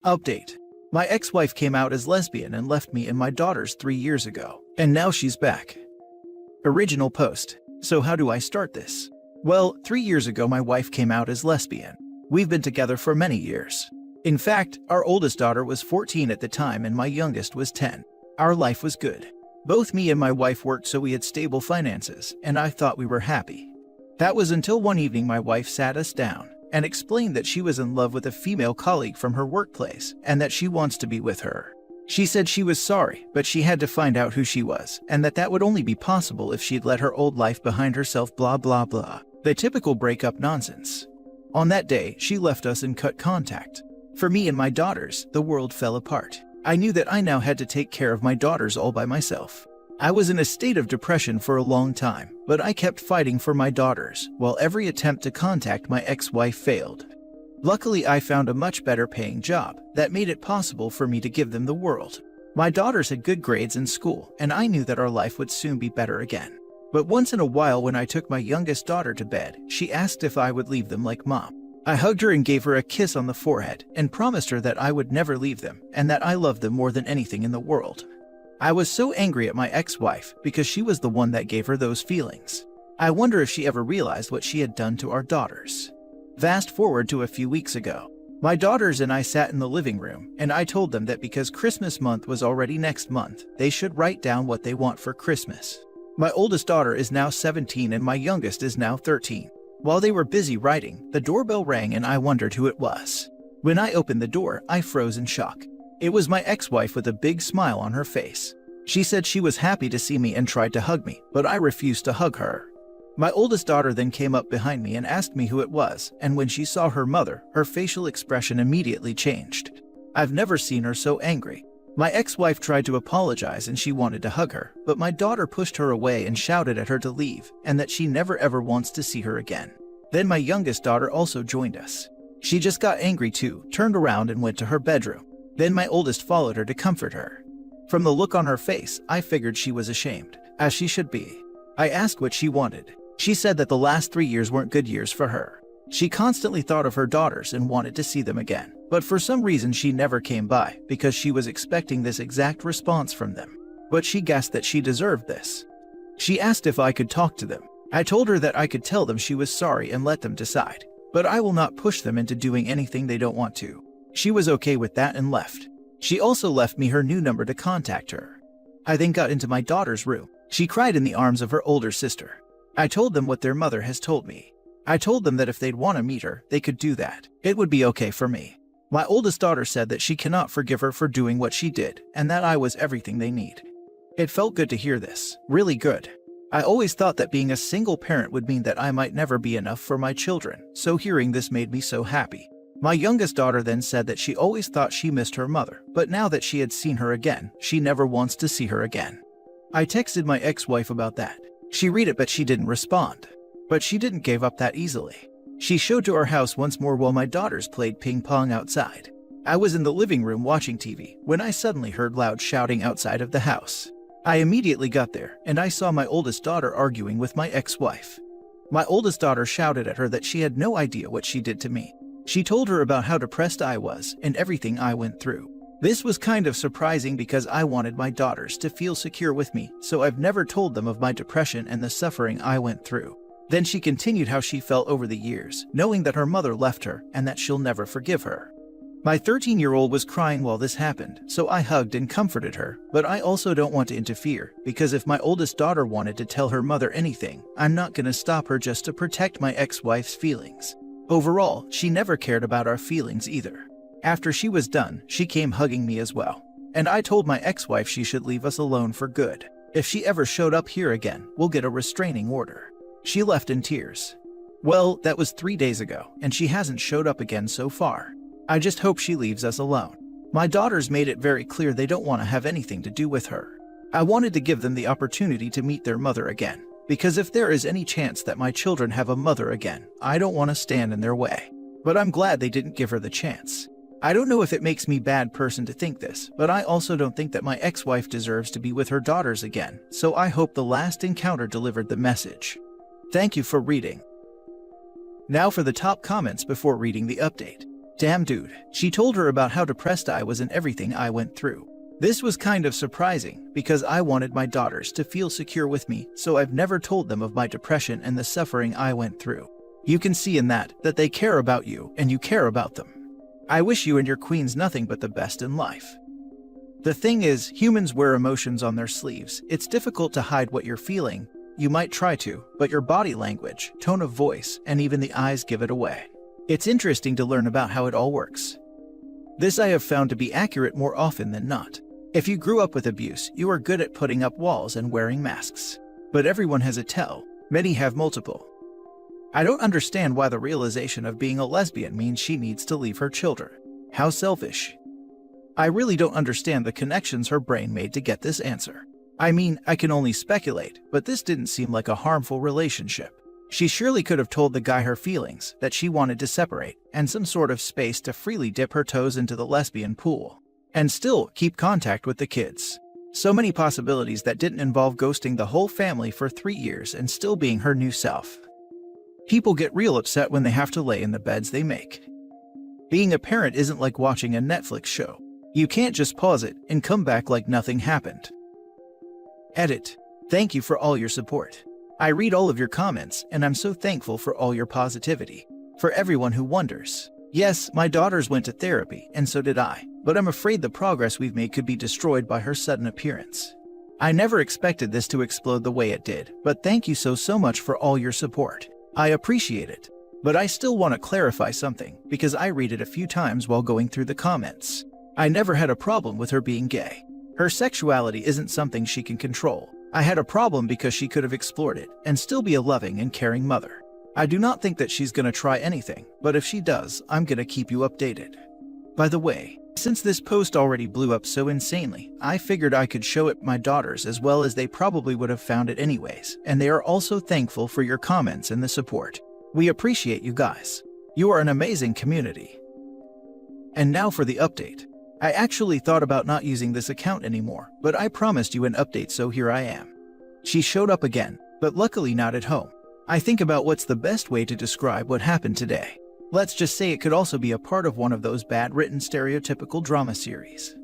Update. My ex-wife came out as lesbian and left me and my daughters 3 years ago, and now she's back. Original post. So how do I start this? Well, 3 years ago my wife came out as lesbian. We've been together for many years. In fact, our oldest daughter was 14 at the time and my youngest was 10. Our life was good. Both me and my wife worked so we had stable finances, and I thought we were happy. That was until one evening my wife sat us down and explained that she was in love with a female colleague from her workplace and that she wants to be with her. She said she was sorry, but she had to find out who she was and that would only be possible if she'd let her old life behind herself, blah blah blah. The typical breakup nonsense. On that day, she left us and cut contact. For me and my daughters, the world fell apart. I knew that I now had to take care of my daughters all by myself. I was in a state of depression for a long time, but I kept fighting for my daughters, while every attempt to contact my ex-wife failed. Luckily, I found a much better paying job that made it possible for me to give them the world. My daughters had good grades in school, and I knew that our life would soon be better again. But once in a while when I took my youngest daughter to bed, she asked if I would leave them like Mom. I hugged her and gave her a kiss on the forehead and promised her that I would never leave them and that I loved them more than anything in the world. I was so angry at my ex-wife because she was the one that gave her those feelings. I wonder if she ever realized what she had done to our daughters. Fast forward to a few weeks ago. My daughters and I sat in the living room, and I told them that because Christmas month was already next month, they should write down what they want for Christmas. My oldest daughter is now 17 and my youngest is now 13. While they were busy writing, the doorbell rang and I wondered who it was. When I opened the door, I froze in shock. It was my ex-wife with a big smile on her face. She said she was happy to see me and tried to hug me, but I refused to hug her. My oldest daughter then came up behind me and asked me who it was, and when she saw her mother, her facial expression immediately changed. I've never seen her so angry. My ex-wife tried to apologize and she wanted to hug her, but my daughter pushed her away and shouted at her to leave and that she never ever wants to see her again. Then my youngest daughter also joined us. She just got angry too, turned around and went to her bedroom. Then my oldest followed her to comfort her. From the look on her face, I figured she was ashamed, as she should be. I asked what she wanted. She said that the last 3 years weren't good years for her. She constantly thought of her daughters and wanted to see them again, but for some reason she never came by because she was expecting this exact response from them. But she guessed that she deserved this. She asked if I could talk to them. I told her that I could tell them she was sorry and let them decide, but I will not push them into doing anything they don't want to. She was okay with that and left. She also left me her new number to contact her. I then got into my daughter's room. She cried in the arms of her older sister. I told them what their mother has told me. I told them that if they'd want to meet her, they could do that. It would be okay for me. My oldest daughter said that she cannot forgive her for doing what she did, and that I was everything they need. It felt good to hear this, really good. I always thought that being a single parent would mean that I might never be enough for my children, so hearing this made me so happy. My youngest daughter then said that she always thought she missed her mother, but now that she had seen her again, she never wants to see her again. I texted my ex-wife about that. She read it but she didn't respond. But she didn't give up that easily. She showed to our house once more while my daughters played ping pong outside. I was in the living room watching TV when I suddenly heard loud shouting outside of the house. I immediately got there and I saw my oldest daughter arguing with my ex-wife. My oldest daughter shouted at her that she had no idea what she did to me. She told her about how depressed I was and everything I went through. This was kind of surprising because I wanted my daughters to feel secure with me, so I've never told them of my depression and the suffering I went through. Then she continued how she felt over the years, knowing that her mother left her and that she'll never forgive her. My 13-year-old was crying while this happened, so I hugged and comforted her, but I also don't want to interfere, because if my oldest daughter wanted to tell her mother anything, I'm not gonna stop her just to protect my ex-wife's feelings. Overall, she never cared about our feelings either. After she was done, she came hugging me as well. And I told my ex-wife she should leave us alone for good. If she ever showed up here again, we'll get a restraining order. She left in tears. Well, that was 3 days ago, and she hasn't showed up again so far. I just hope she leaves us alone. My daughters made it very clear they don't want to have anything to do with her. I wanted to give them the opportunity to meet their mother again. Because if there is any chance that my children have a mother again, I don't want to stand in their way. But I'm glad they didn't give her the chance. I don't know if it makes me a bad person to think this, but I also don't think that my ex-wife deserves to be with her daughters again, so I hope the last encounter delivered the message. Thank you for reading. Now for the top comments before reading the update. Damn dude, she told her about how depressed I was and everything I went through. This was kind of surprising because I wanted my daughters to feel secure with me, so I've never told them of my depression and the suffering I went through. You can see in that they care about you and you care about them. I wish you and your queens nothing but the best in life. The thing is, humans wear emotions on their sleeves. It's difficult to hide what you're feeling. You might try to, but your body language, tone of voice, and even the eyes give it away. It's interesting to learn about how it all works. This I have found to be accurate more often than not. If you grew up with abuse, you are good at putting up walls and wearing masks. But everyone has a tell. Many have multiple. I don't understand why the realization of being a lesbian means she needs to leave her children. How selfish. I really don't understand the connections her brain made to get this answer. I mean, I can only speculate, but this didn't seem like a harmful relationship. She surely could have told the guy her feelings, that she wanted to separate, and some sort of space to freely dip her toes into the lesbian pool. And still keep contact with the kids. So many possibilities that didn't involve ghosting the whole family for 3 years and still being her new self. People get real upset when they have to lay in the beds they make. Being a parent isn't like watching a Netflix show. You can't just pause it and come back like nothing happened. Edit. Thank you for all your support. I read all of your comments and I'm so thankful for all your positivity. For everyone who wonders. Yes, my daughters went to therapy and so did I, but I'm afraid the progress we've made could be destroyed by her sudden appearance. I never expected this to explode the way it did, but thank you so much for all your support. I appreciate it. But I still want to clarify something because I read it a few times while going through the comments. I never had a problem with her being gay. Her sexuality isn't something she can control. I had a problem because she could have explored it and still be a loving and caring mother. I do not think that she's gonna try anything, but if she does, I'm gonna keep you updated. By the way, since this post already blew up so insanely, I figured I could show it my daughters as well as they probably would have found it anyways, and they are also thankful for your comments and the support. We appreciate you guys. You are an amazing community. And now for the update. I actually thought about not using this account anymore, but I promised you an update, so here I am. She showed up again, but luckily not at home. I think about what's the best way to describe what happened today. Let's just say it could also be a part of one of those bad written stereotypical drama series.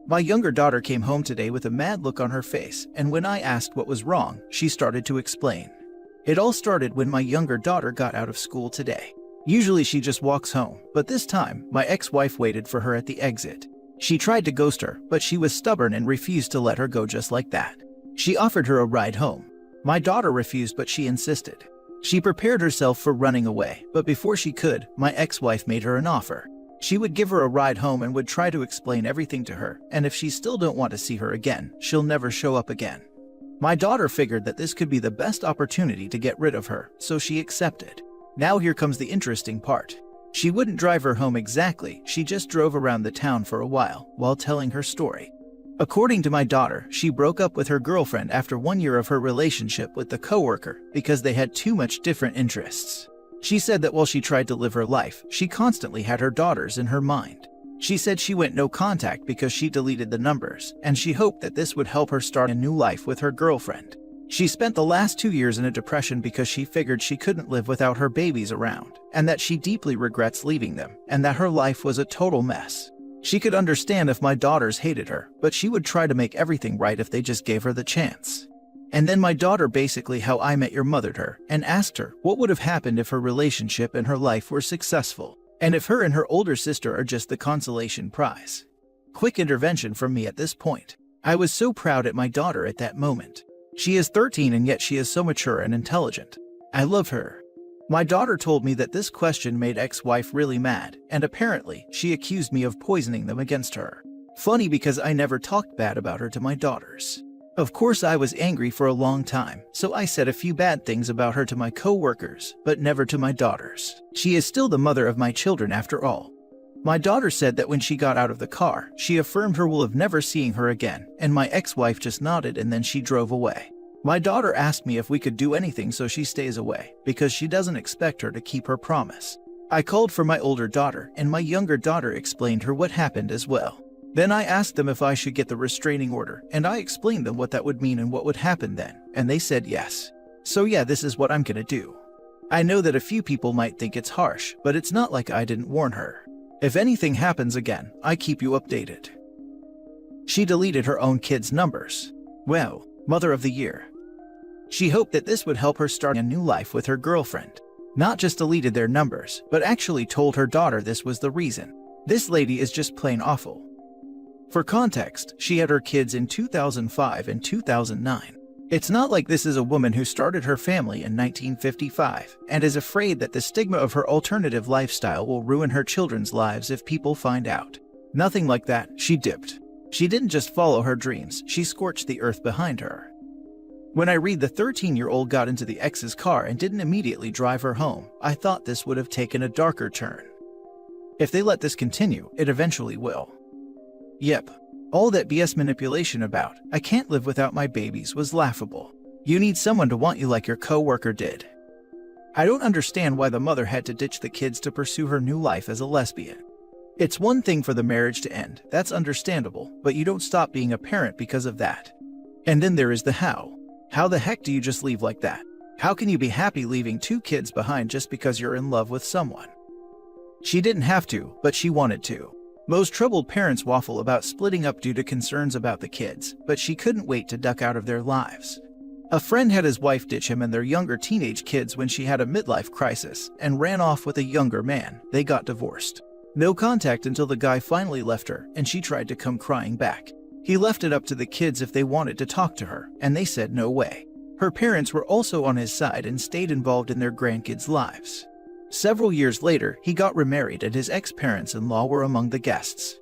My younger daughter came home today with a mad look on her face, and when I asked what was wrong, she started to explain. It all started when my younger daughter got out of school today. Usually she just walks home, but this time, my ex-wife waited for her at the exit. She tried to ghost her, but she was stubborn and refused to let her go just like that. She offered her a ride home. My daughter refused, but she insisted. She prepared herself for running away, but before she could, my ex-wife made her an offer. She would give her a ride home and would try to explain everything to her, and if she still don't want to see her again, she'll never show up again. My daughter figured that this could be the best opportunity to get rid of her, so she accepted. Now here comes the interesting part. She wouldn't drive her home exactly, she just drove around the town for a while telling her story. According to my daughter, she broke up with her girlfriend after 1 year of her relationship with the coworker because they had too much different interests. She said that while she tried to live her life, she constantly had her daughters in her mind. She said she went no contact because she deleted the numbers, and she hoped that this would help her start a new life with her girlfriend. She spent the last 2 years in a depression because she figured she couldn't live without her babies around, and that she deeply regrets leaving them, and that her life was a total mess. She could understand if my daughters hated her, but she would try to make everything right if they just gave her the chance. And then my daughter basically How I Met Your Mothered her, and asked her what would have happened if her relationship and her life were successful, and if her and her older sister are just the consolation prize. Quick intervention from me at this point. I was so proud at my daughter at that moment. She is 13 and yet she is so mature and intelligent. I love her. My daughter told me that this question made ex-wife really mad, and apparently, she accused me of poisoning them against her. Funny because I never talked bad about her to my daughters. Of course I was angry for a long time, so I said a few bad things about her to my co-workers, but never to my daughters. She is still the mother of my children after all. My daughter said that when she got out of the car, she affirmed her will of never seeing her again, and my ex-wife just nodded and then she drove away. My daughter asked me if we could do anything so she stays away, because she doesn't expect her to keep her promise. I called for my older daughter, and my younger daughter explained her what happened as well. Then I asked them if I should get the restraining order, and I explained them what that would mean and what would happen then, and they said yes. So yeah, this is what I'm gonna do. I know that a few people might think it's harsh, but it's not like I didn't warn her. If anything happens again, I keep you updated. She deleted her own kids' numbers. Well, Mother of the Year. She hoped that this would help her start a new life with her girlfriend. Not just deleted their numbers, but actually told her daughter this was the reason. This lady is just plain awful. For context, she had her kids in 2005 and 2009. It's not like this is a woman who started her family in 1955 and is afraid that the stigma of her alternative lifestyle will ruin her children's lives if people find out. Nothing like that, she dipped. She didn't just follow her dreams, she scorched the earth behind her. When I read the 13-year-old got into the ex's car and didn't immediately drive her home, I thought this would have taken a darker turn. If they let this continue, it eventually will. Yep. All that BS manipulation about, I can't live without my babies, was laughable. You need someone to want you like your co-worker did. I don't understand why the mother had to ditch the kids to pursue her new life as a lesbian. It's one thing for the marriage to end, that's understandable, but you don't stop being a parent because of that. And then there is the how. How the heck do you just leave like that? How can you be happy leaving 2 kids behind just because you're in love with someone? She didn't have to, but she wanted to. Most troubled parents waffle about splitting up due to concerns about the kids, but she couldn't wait to duck out of their lives. A friend had his wife ditch him and their younger teenage kids when she had a midlife crisis and ran off with a younger man. They got divorced. No contact until the guy finally left her and she tried to come crying back. He left it up to the kids if they wanted to talk to her, and they said no way. Her parents were also on his side and stayed involved in their grandkids' lives. Several years later, he got remarried and his ex-parents-in-law were among the guests.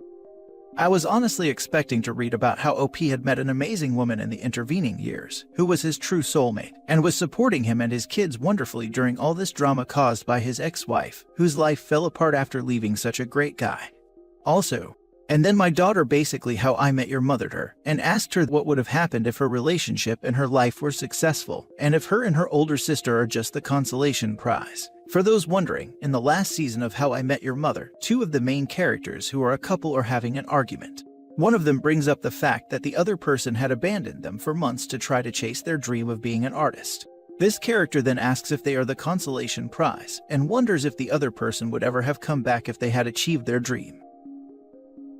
I was honestly expecting to read about how OP had met an amazing woman in the intervening years, who was his true soulmate, and was supporting him and his kids wonderfully during all this drama caused by his ex-wife, whose life fell apart after leaving such a great guy. Also, and then my daughter basically How I Met Your Mothered her, and asked her what would have happened if her relationship and her life were successful, and if her and her older sister are just the consolation prize. For those wondering, in the last season of How I Met Your Mother, 2 of the main characters who are a couple are having an argument. One of them brings up the fact that the other person had abandoned them for months to try to chase their dream of being an artist. This character then asks if they are the consolation prize, and wonders if the other person would ever have come back if they had achieved their dream.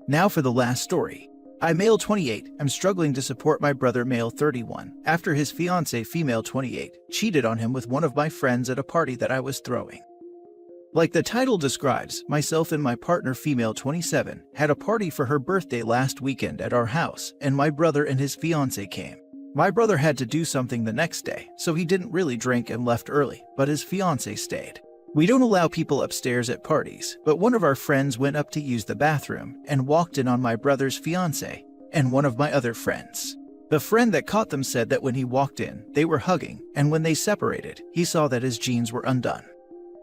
Now for the last story. I, male 28, am struggling to support my brother, male 31, after his fiancée, female 28, cheated on him with one of my friends at a party that I was throwing. Like the title describes, myself and my partner, female 27, had a party for her birthday last weekend at our house, and my brother and his fiancée came. My brother had to do something the next day, so he didn't really drink and left early, but his fiancée stayed. We don't allow people upstairs at parties, but one of our friends went up to use the bathroom and walked in on my brother's fiancée and one of my other friends. The friend that caught them said that when he walked in, they were hugging, and when they separated, he saw that his jeans were undone.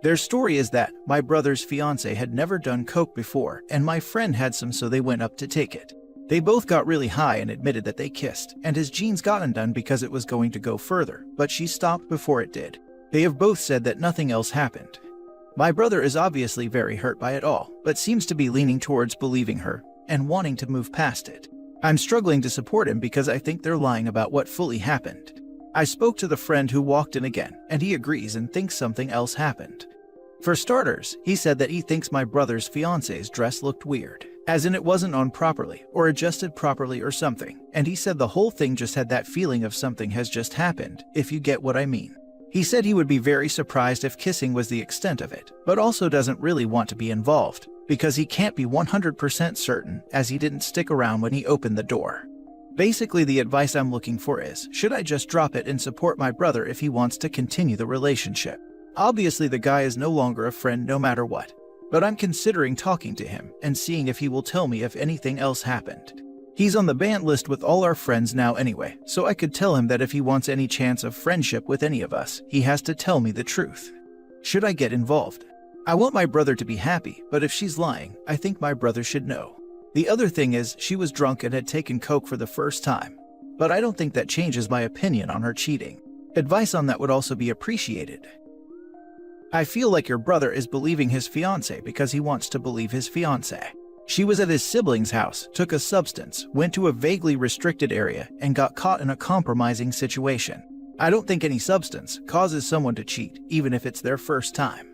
Their story is that my brother's fiancée had never done coke before, and my friend had some, so they went up to take it. They both got really high and admitted that they kissed, and his jeans got undone because it was going to go further, but she stopped before it did. They have both said that nothing else happened. My brother is obviously very hurt by it all, but seems to be leaning towards believing her and wanting to move past it. I'm struggling to support him because I think they're lying about what fully happened. I spoke to the friend who walked in again, and he agrees and thinks something else happened. For starters, he said that he thinks my brother's fiancée's dress looked weird, as in it wasn't on properly or adjusted properly or something, and he said the whole thing just had that feeling of something has just happened, if you get what I mean. He said he would be very surprised if kissing was the extent of it, but also doesn't really want to be involved, because he can't be 100% certain, as he didn't stick around when he opened the door. Basically, the advice I'm looking for is, should I just drop it and support my brother if he wants to continue the relationship? Obviously, the guy is no longer a friend no matter what, but I'm considering talking to him and seeing if he will tell me if anything else happened. He's on the banned list with all our friends now anyway, so I could tell him that if he wants any chance of friendship with any of us, he has to tell me the truth. Should I get involved? I want my brother to be happy, but if she's lying, I think my brother should know. The other thing is, she was drunk and had taken coke for the first time, but I don't think that changes my opinion on her cheating. Advice on that would also be appreciated. I feel like your brother is believing his fiancée because he wants to believe his fiancée. She was at his sibling's house, took a substance, went to a vaguely restricted area, and got caught in a compromising situation. I don't think any substance causes someone to cheat, even if it's their first time.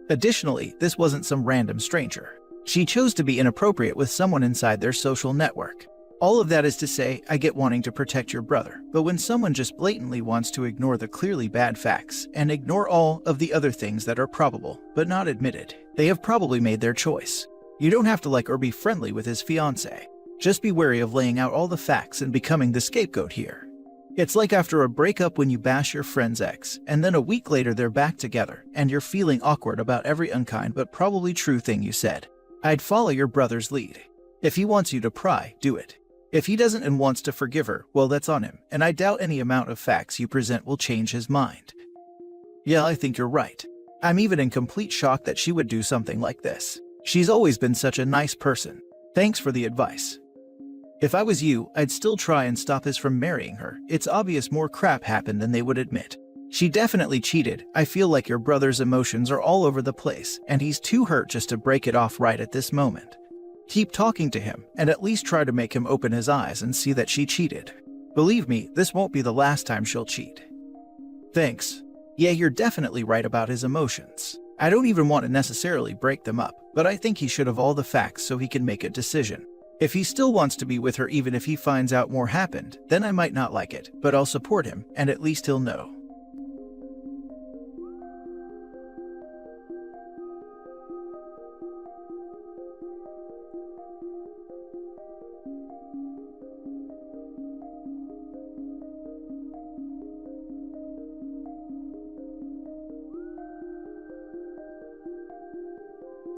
Additionally, this wasn't some random stranger. She chose to be inappropriate with someone inside their social network. All of that is to say, I get wanting to protect your brother, but when someone just blatantly wants to ignore the clearly bad facts and ignore all of the other things that are probable, but not admitted, they have probably made their choice. You don't have to like or be friendly with his fiancé. Just be wary of laying out all the facts and becoming the scapegoat here. It's like after a breakup when you bash your friend's ex, and then a week later they're back together, and you're feeling awkward about every unkind but probably true thing you said. I'd follow your brother's lead. If he wants you to pry, do it. If he doesn't and wants to forgive her, well, that's on him, and I doubt any amount of facts you present will change his mind. Yeah, I think you're right. I'm even in complete shock that she would do something like this. She's always been such a nice person. Thanks for the advice. If I was you, I'd still try and stop his from marrying her. It's obvious more crap happened than they would admit. She definitely cheated. I feel like your brother's emotions are all over the place, and he's too hurt just to break it off right at this moment. Keep talking to him, and at least try to make him open his eyes and see that she cheated. Believe me, this won't be the last time she'll cheat. Thanks. Yeah, you're definitely right about his emotions. I don't even want to necessarily break them up, but I think he should have all the facts so he can make a decision. If he still wants to be with her even if he finds out more happened, then I might not like it, but I'll support him, and at least he'll know.